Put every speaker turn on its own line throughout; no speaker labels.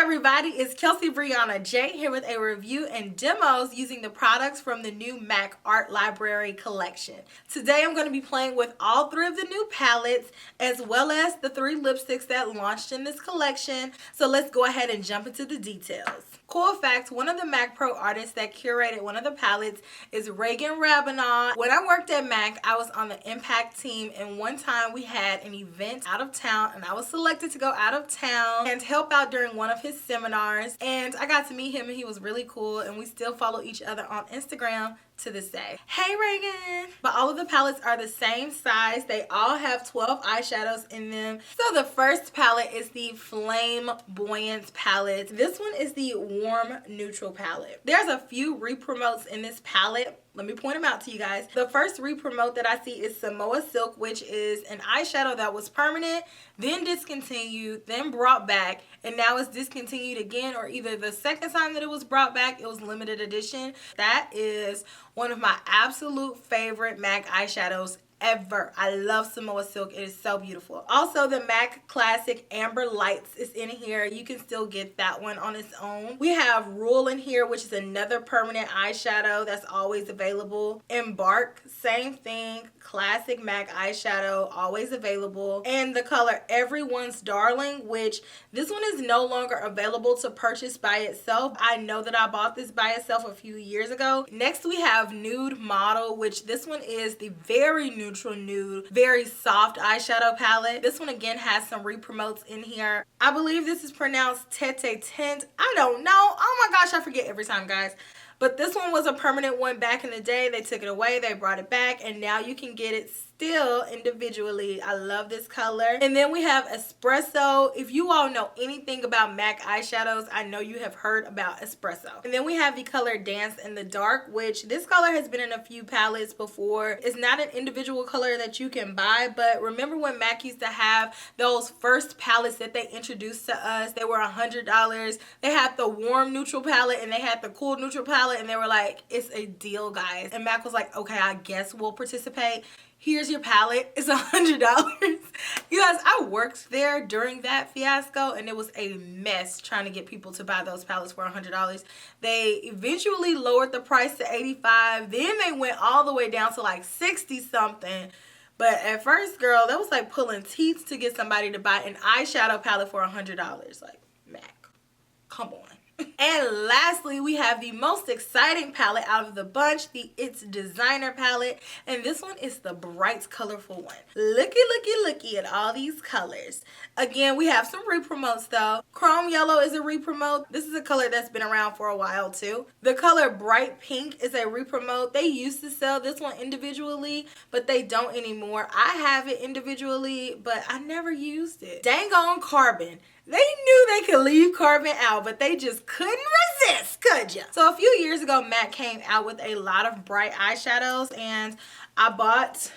everybody, it's Kelsee Briana J here with a review and demos using the products from the new MAC Art Library collection. Today I'm going to be playing with all three of the new palettes as well as the three lipsticks that launched in this collection. So let's go ahead and jump into the details. Cool fact, one of the MAC Pro artists that curated one of the palettes is Reagan Rabinot. When I worked at MAC, I was on the Impact team, and one time we had an event out of town and I was selected to go out of town and help out during one of his seminars, and I got to meet him and he was really cool, and we still follow each other on Instagram to this day. Hey Reagan! But all of the palettes are the same size. They all have 12 eyeshadows in them. So the first palette is the Flame-Boyant Palette. This one is the Warm Neutral Palette. There's a few re-promotes in this palette. Let me point them out to you guys. The first re-promote that I see is Samoa Silk, which is an eyeshadow that was permanent, then discontinued, then brought back, and now it's discontinued again, or either the second time that it was brought back, it was limited edition. That is one of my absolute favorite MAC eyeshadows ever. I love Samoa Silk. It is so beautiful. Also, the MAC Classic Amber Lights is in here. You can still get that one on its own. We have Rule in here, which is another permanent eyeshadow that's always available. Embark, same thing. Classic MAC eyeshadow, always available. And the color Everyone's Darling, which this one is no longer available to purchase by itself. I know that I bought this by itself a few years ago. Next, we have Nude Model, which this one is the very neutral nude, very soft eyeshadow palette. This one again has some re-promotes in here. I believe this is pronounced Tete Tint. I don't know. Oh my gosh, I forget every time, guys. But this one was a permanent one back in the day. They took it away, they brought it back, and now you can get it still individually. I love this color. And then we have Espresso. If you all know anything about MAC eyeshadows, I know you have heard about Espresso. And then we have the color Dance in the Dark, which this color has been in a few palettes before. It's not an individual color that you can buy, but remember when MAC used to have those first palettes that they introduced to us? They were $100. They had the warm neutral palette and they had the cool neutral palette, and they were like, it's a deal, guys. And MAC was like, okay, I guess we'll participate. Here's your palette. It's $100. You guys, I worked there during that fiasco, and it was a mess trying to get people to buy those palettes for $100. They eventually lowered the price to $85. Then they went all the way down to like 60 something. But at first, girl, that was like pulling teeth to get somebody to buy an eyeshadow palette for $100. Like, MAC, come on. And lastly, we have the most exciting palette out of the bunch, the It's Designer palette. And this one is the bright, colorful one. Looky, looky, looky at all these colors. Again, we have some re-promotes though. Chrome Yellow is a re-promote. This is a color that's been around for a while too. The color Bright Pink is a re-promote. They used to sell this one individually, but they don't anymore. I have it individually, but I never used it. Dang on Carbon. They knew they could leave Carbon out, but they just couldn't resist, could ya? So a few years ago, MAC came out with a lot of bright eyeshadows, and I bought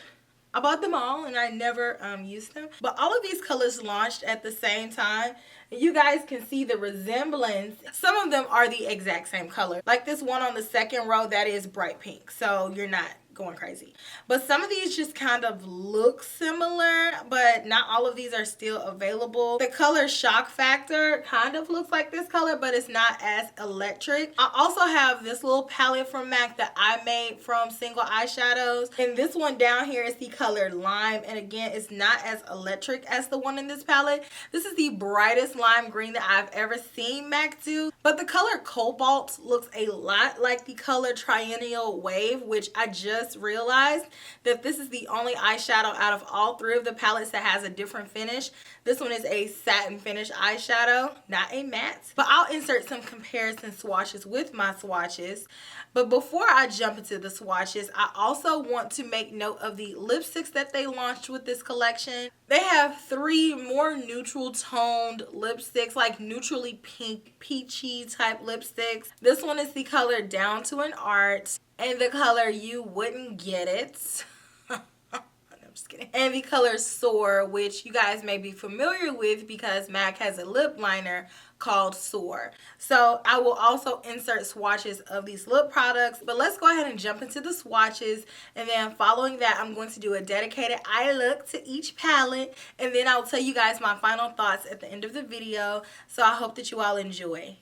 them all, and I never used them. But all of these colors launched at the same time. You guys can see the resemblance. Some of them are the exact same color. Like this one on the second row, that is bright pink, so you're not going crazy. But some of these just kind of look similar, but not all of these are still available. The color Shock Factor kind of looks like this color, but it's not as electric. I also have this little palette from MAC that I made from single eyeshadows, and this one down here is the color Lime, and again, it's not as electric as the one in this palette. This is the brightest lime green that I've ever seen MAC do, but the color Cobalt looks a lot like the color Triennial Wave, which I just realized that this is the only eyeshadow out of all three of the palettes that has a different finish. This one is a satin finish eyeshadow, not a matte. But I'll insert some comparison swatches with my swatches. But before I jump into the swatches, I also want to make note of the lipsticks that they launched with this collection. They have three more neutral toned lipsticks, like neutrally pink, peachy type lipsticks. This one is the color Down to an Art, and the color You Wouldn't Get It. I'm just kidding. And the color Soar, which you guys may be familiar with because MAC has a lip liner called Soar. So I will also insert swatches of these lip products, but let's go ahead and jump into the swatches. And then following that, I'm going to do a dedicated eye look to each palette, and then I'll tell you guys my final thoughts at the end of the video. So I hope that you all enjoy.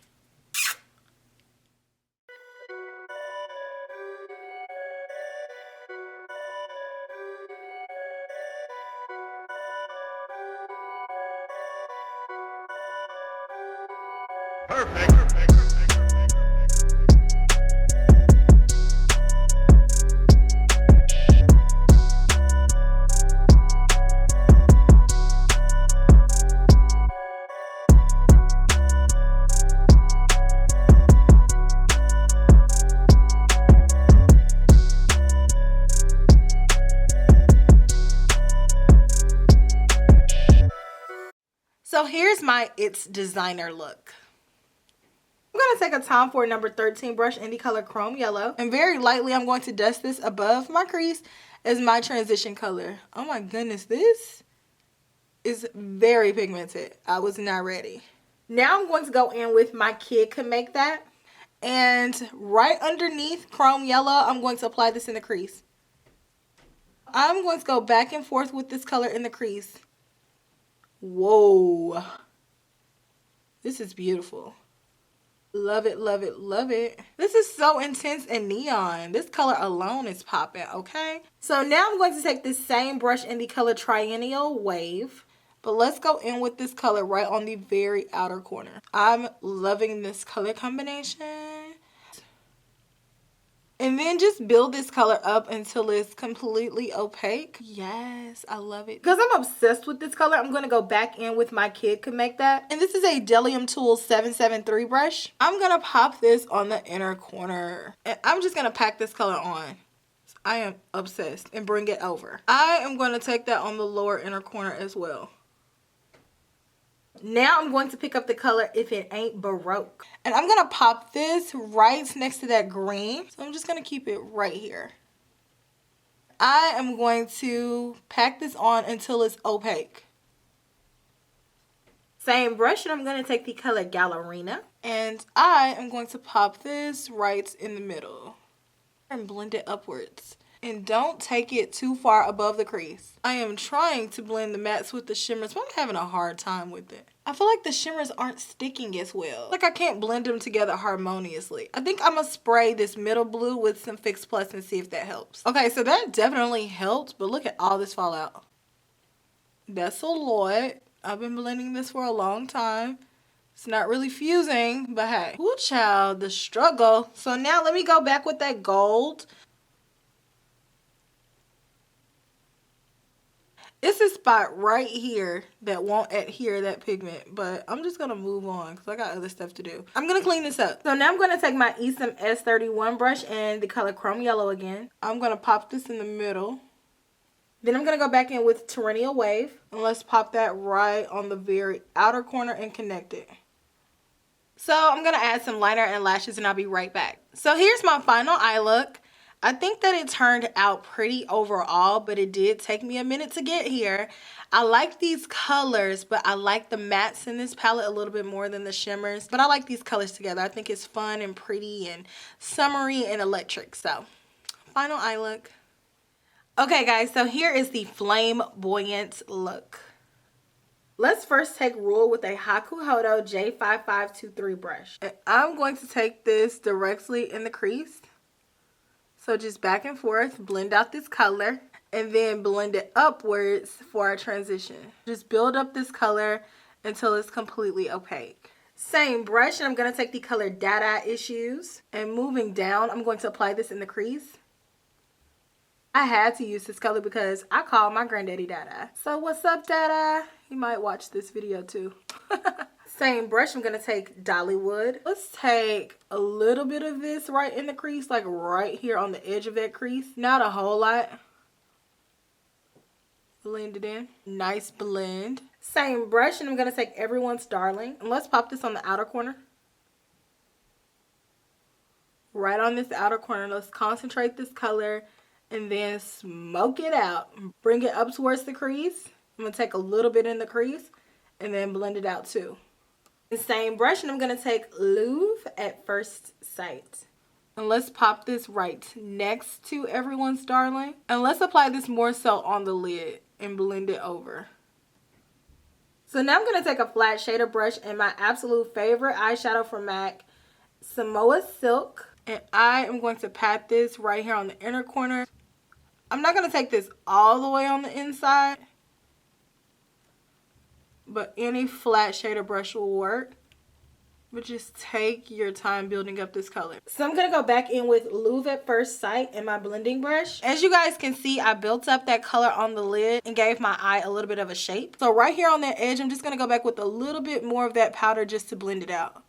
Perfect.
So here's my It's Designer look. I'm going to take a Tom Ford number 13 brush in the color Chrome Yellow. And very lightly, I'm going to dust this above my crease as my transition color. Oh my goodness, this is very pigmented. I was not ready. Now I'm going to go in with my Kid Could Make That. And right underneath Chrome Yellow, I'm going to apply this in the crease. I'm going to go back and forth with this color in the crease. Whoa. This is beautiful. Love it, love it, love it. This is so intense and neon. This color alone is popping, okay? So now I'm going to take this same brush in the color Triennial Wave. But let's go in with this color right on the very outer corner. I'm loving this color combination. And then just build this color up until it's completely opaque. Yes, I love it. Because I'm obsessed with this color, I'm going to go back in with my Kid Could Make That. And this is a Delium Tools 773 brush. I'm going to pop this on the inner corner. And I'm just going to pack this color on. I am obsessed. And bring it over. I am going to take that on the lower inner corner as well. Now I'm going to pick up the color If It Ain't Baroque. And I'm going to pop this right next to that green. So I'm just going to keep it right here. I am going to pack this on until it's opaque. Same brush, and I'm going to take the color Gallerina. And I am going to pop this right in the middle. And blend it upwards. And don't take it too far above the crease. I am trying to blend the mattes with the shimmers, but I'm having a hard time with it. I feel like the shimmers aren't sticking as well. Like I can't blend them together harmoniously. I think I'm going to spray this middle blue with some Fix Plus and see if that helps. Okay, so that definitely helped, but look at all this fallout. That's a lot. I've been blending this for a long time. It's not really fusing, but hey. Ooh, child, the struggle. So now let me go back with that gold. It's a spot right here that won't adhere that pigment, but I'm just going to move on because I got other stuff to do. I'm going to clean this up. So now I'm going to take my Esom S31 brush and the color Chrome Yellow again. I'm going to pop this in the middle. Then I'm going to go back in with Torrential Wave. And let's pop that right on the very outer corner and connect it. So I'm going to add some liner and lashes and I'll be right back. So here's my final eye look. I think that it turned out pretty overall, but it did take me a minute to get here. I like these colors, but I like the mattes in this palette a little bit more than the shimmers. But I like these colors together. I think it's fun and pretty and summery and electric. So, final eye look. Okay, guys, so here is the Flame-Boyant look. Let's first take Rule with a Hakuhodo J5523 brush. And I'm going to take this directly in the crease. So just back and forth, blend out this color, and then blend it upwards for our transition. Just build up this color until it's completely opaque. Same brush, and I'm going to take the color Dada Issues, and moving down, I'm going to apply this in the crease. I had to use this color because I call my granddaddy Dada. So what's up, Dada? He might watch this video too. Same brush, I'm going to take Dollywood. Let's take a little bit of this right in the crease, like right here on the edge of that crease. Not a whole lot. Blend it in. Nice blend. Same brush, and I'm going to take Everyone's Darling. And let's pop this on the outer corner. Right on this outer corner. Let's concentrate this color and then smoke it out. Bring it up towards the crease. I'm going to take a little bit in the crease and then blend it out too. The same brush, and I'm going to take Louvre at First Sight. And let's pop this right next to Everyone's Darling. And let's apply this more so on the lid and blend it over. So now I'm going to take a flat shader brush and my absolute favorite eyeshadow from MAC, Samoa Silk. And I am going to pat this right here on the inner corner. I'm not going to take this all the way on the inside, but any flat shader brush will work. But just take your time building up this color. So I'm going to go back in with Louvre at First Sight and my blending brush. As you guys can see, I built up that color on the lid and gave my eye a little bit of a shape. So right here on that edge, I'm just going to go back with a little bit more of that powder just to blend it out.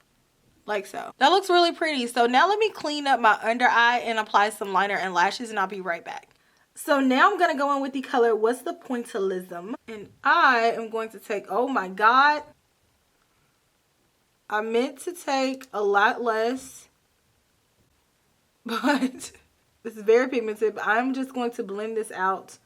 Like so. That looks really pretty. So now let me clean up my under eye and apply some liner and lashes, and I'll be right back. So now I'm going to go in with the color What's the Pointillism? And I am going to take, oh my God, I meant to take a lot less, but this is very pigmented, but I'm just going to blend this out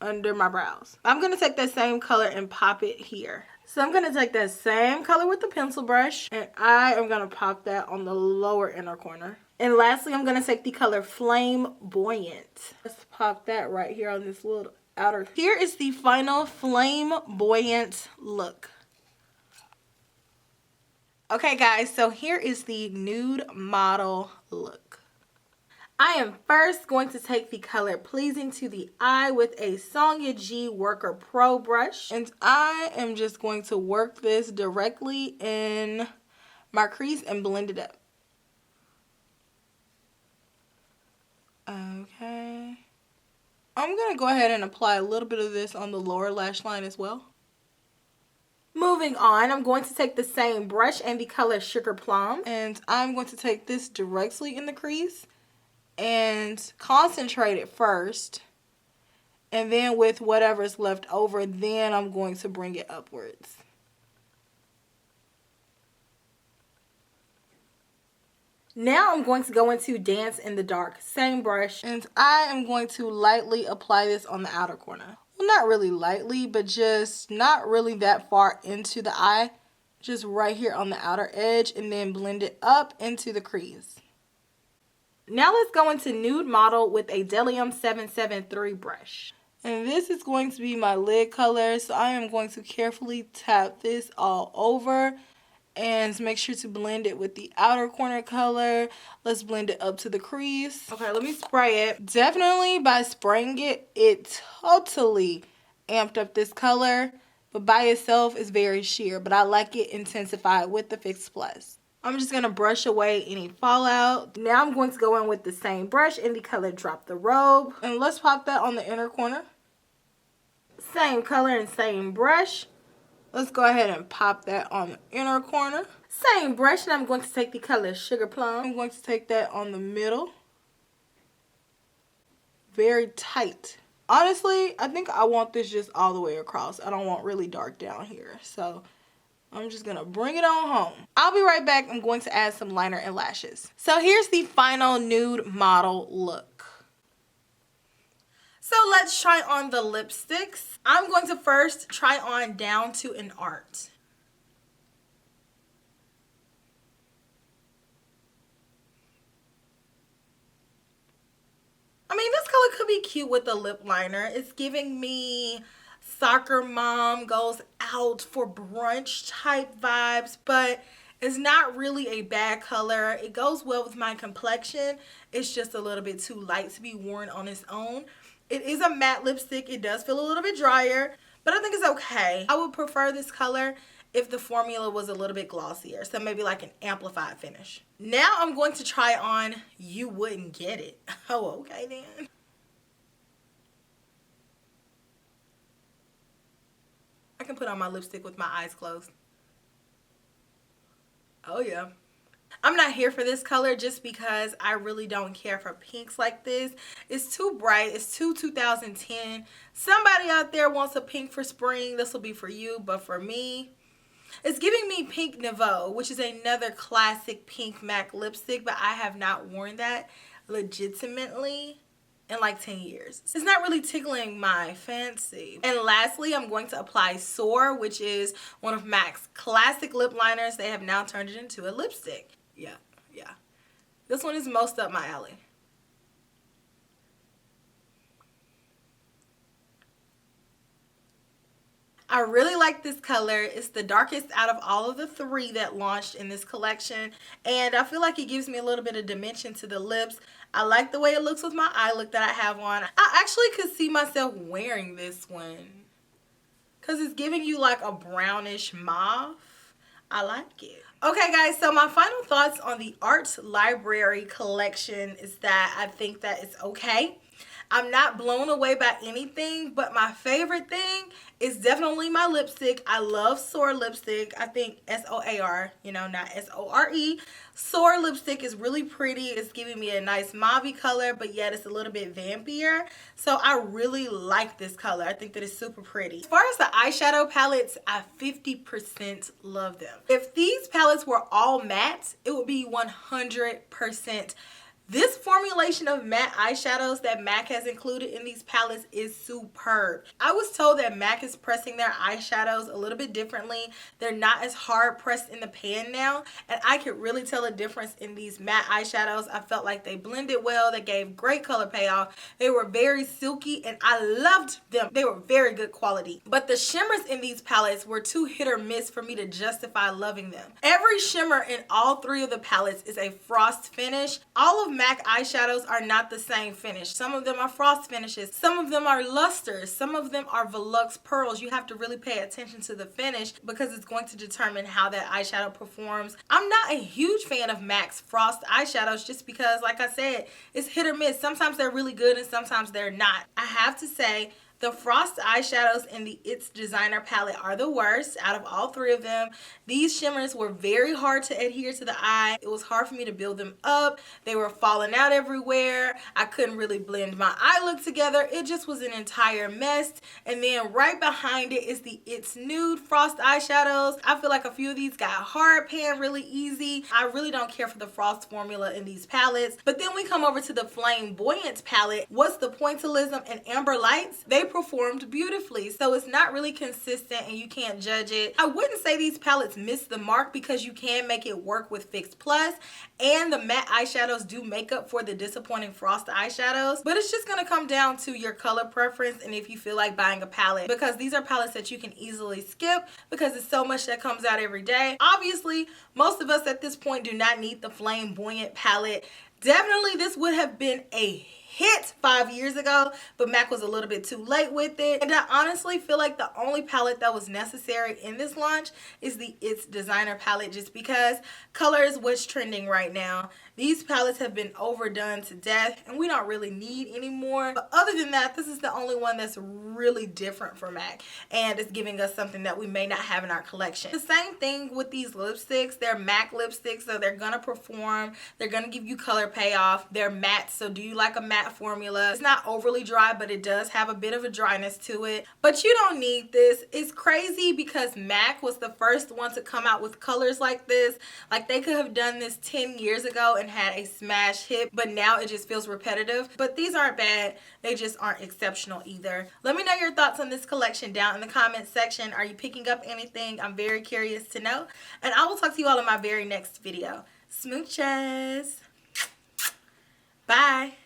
under my brows. I'm going to take that same color and pop it here. So I'm going to take that same color with the pencil brush, and I am going to pop that on the lower inner corner. And lastly, I'm going to take the color Flame-Boyant. Let's pop that right here on this little outer. Here is the final Flame-Boyant look. Okay guys, so here is the nude model look. I am first going to take the color Pleasing to the Eye with a Sonia G Worker Pro brush. And I am just going to work this directly in my crease and blend it up. Okay. I'm going to go ahead and apply a little bit of this on the lower lash line as well. Moving on, I'm going to take the same brush and the color Sugar Plum. And I'm going to take this directly in the crease and concentrate it first. And then with whatever's left over, then I'm going to bring it upwards. Now I'm going to go into Dance in the Dark. Same brush. And I am going to lightly apply this on the outer corner. Well, not really lightly, but just not really that far into the eye. Just right here on the outer edge, and then blend it up into the crease. Now let's go into Nude Model with a Delium 773 brush. And this is going to be my lid color, so I am going to carefully tap this all over and make sure to blend it with the outer corner color. Let's blend it up to the crease. Okay, let me spray it. Definitely by spraying it, it totally amped up this color, but by itself is very sheer, but I like it intensified with the Fix Plus. I'm just going to brush away any fallout. Now I'm going to go in with the same brush in the color Drop the Robe. And let's pop that on the inner corner. Same color and same brush. Let's go ahead and pop that on the inner corner. Same brush, and I'm going to take the color Sugar Plum. I'm going to take that on the middle. Very tight. Honestly, I think I want this just all the way across. I don't want really dark down here. So I'm just going to bring it on home. I'll be right back. I'm going to add some liner and lashes. So here's the final nude model look. So let's try on the lipsticks. I'm going to first try on Down to an Art. I mean, this color could be cute with a lip liner. It's giving me soccer mom goes out for brunch type vibes, but it's not really a bad color. It goes well with my complexion. It's just a little bit too light to be worn on its own. It is a matte lipstick. It does feel a little bit drier, but I think it's okay. I would prefer this color if the formula was a little bit glossier, so maybe like an amplified finish. Now I'm going to try on You Wouldn't Get It. Oh, okay then. I can put on my lipstick with my eyes closed. Oh yeah. I'm not here for this color just because I really don't care for pinks like this. It's too bright. It's too 2010. Somebody out there wants a pink for spring. This will be for you, but for me, it's giving me Pink Nouveau, which is another classic pink MAC lipstick, but I have not worn that legitimately. in like 10 years. It's not really tickling my fancy. And lastly, I'm going to apply Soar, which is one of MAC's classic lip liners. They have now turned it into a lipstick. Yeah. This one is most up my alley. I really like this color. It's the darkest out of all of the 3 that launched in this collection, and I feel like it gives me a little bit of dimension to the lips. I like the way it looks with my eye look that I have on. I actually could see myself wearing this one because it's giving you like a brownish mauve. I like it. Okay guys, so my final thoughts on the Art Library collection is that I think that it's okay. I'm not blown away by anything, but my favorite thing is definitely my lipstick. I love Soar Lipstick. I think S-O-A-R, you know, not S-O-R-E. Soar Lipstick is really pretty. It's giving me a nice mauve color, but yet it's a little bit vampier. So I really like this color. I think that it's super pretty. As far as the eyeshadow palettes, I 50% love them. If these palettes were all matte, it would be 100%. This formulation of matte eyeshadows that MAC has included in these palettes is superb. I was told that MAC is pressing their eyeshadows a little bit differently. They're not as hard pressed in the pan now, and I could really tell a difference in these matte eyeshadows. I felt like they blended well. They gave great color payoff. They were very silky, and I loved them. They were very good quality. But the shimmers in these palettes were too hit or miss for me to justify loving them. Every shimmer in all 3 of the palettes is a frost finish. All of MAC eyeshadows are not the same finish. Some of them are frost finishes. Some of them are lusters. Some of them are Velux pearls. You have to really pay attention to the finish because it's going to determine how that eyeshadow performs. I'm not a huge fan of MAC's frost eyeshadows just because, like I said, it's hit or miss. Sometimes they're really good and sometimes they're not. I have to say, the frost eyeshadows in the It's Designer palette are the worst out of all 3 of them. These shimmers were very hard to adhere to the eye. It was hard for me to build them up. They were falling out everywhere. I couldn't really blend my eye look together. It just was an entire mess. And then right behind it is the It's Nude frost eyeshadows. I feel like a few of these got hard pan really easy. I really don't care for the frost formula in these palettes. But then we come over to the Flame-Boyant palette. What's the Pointillism and Amber Lights? They performed beautifully, so it's not really consistent and you can't judge it. I wouldn't say these palettes miss the mark because you can make it work with Fix Plus, and the matte eyeshadows do make up for the disappointing frost eyeshadows, but it's just going to come down to your color preference and if you feel like buying a palette, because these are palettes that you can easily skip because it's so much that comes out every day. Obviously, most of us at this point do not need the Flame-Boyant palette. Definitely this would have been a hit 5 years ago, but MAC was a little bit too late with it. And I honestly feel like the only palette that was necessary in this launch is the It's Designer palette, just because color is what's trending right now. These palettes have been overdone to death and we don't really need any more. But other than that, this is the only one that's really different for MAC and it's giving us something that we may not have in our collection. The same thing with these lipsticks. They're MAC lipsticks, so they're gonna perform. They're gonna give you color payoff. They're matte, so do you like a matte formula? It's not overly dry, but it does have a bit of a dryness to it. But you don't need this. It's crazy because MAC was the first one to come out with colors like this. Like they could have done this 10 years ago and had a smash hit, but now it just feels repetitive. But these aren't bad. They just aren't exceptional either. Let me know your thoughts on this collection down in the comments section. Are you picking up anything? I'm very curious to know. And I will talk to you all in my very next video. Smooches. Bye.